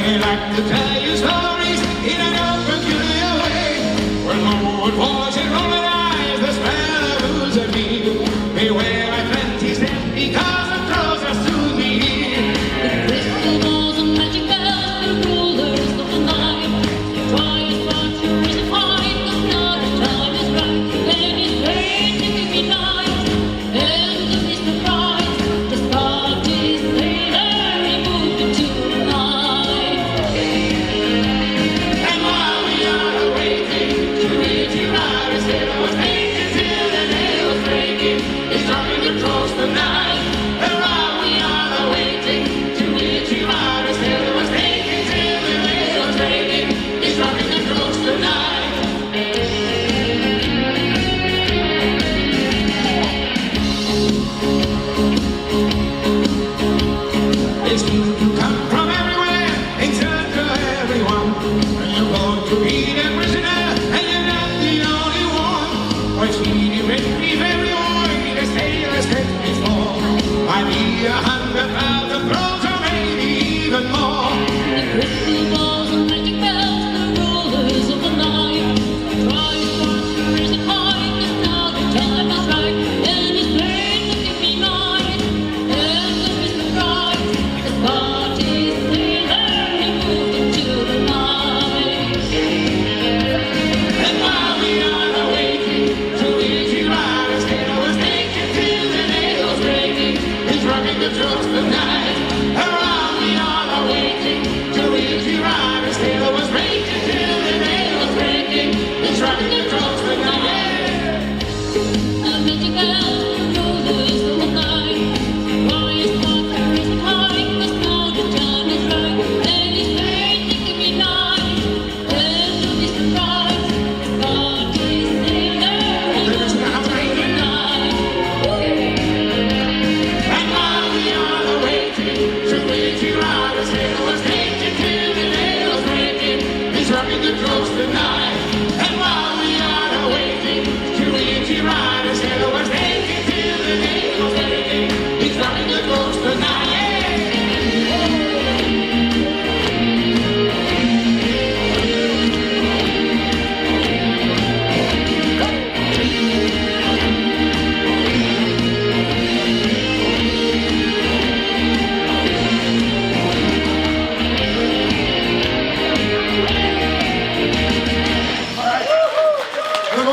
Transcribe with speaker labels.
Speaker 1: They like to tell you stories in an old peculiar way. When the wood walls and rolling eyes, the smell of booze and mead. Beware my friend, he's dead because the crows are soon be here.
Speaker 2: The crystal balls and magic bells, the rulers of the night. Try as much to raise a fight, 'cause now the time is right. Then it's great to give me night, and the Mr. Bright. The start is later, he moved into the night.
Speaker 1: And while we are waiting to reach you out, his head was taken till the nail was breaking. He's dropping across the night. And while we are waiting to reach you out, his head was taken till the nail was breaking. He's dropping across the night. They seem to come from everywhere in search of everyone. And you're going to be their prisoner, and you're not the only one. I've seen you make me very worried, they say the steps before. Might be 100,000 crows or maybe even more.
Speaker 2: The crystal balls and magic bells, the rulers of the night. Try as much to raise a fight, 'cause now the time is right. And it's great to give me night, and the Mr. Bright. The start is later, he moved into the night.
Speaker 1: And while we are waiting to reach you out, his head was taken till the nail was breaking. He's rocking across the night. And while we are waiting to reach you out, his head was breaking till the nail was breaking. He's rocking across the night.
Speaker 2: The magic bells, the rulers of the night. Try as much to raise a fight, 'cause now the time is right. And it's great to give me night, and the Mr. Bright. The start is later, he moved into the night.
Speaker 1: And while we are waiting to reach you out, his head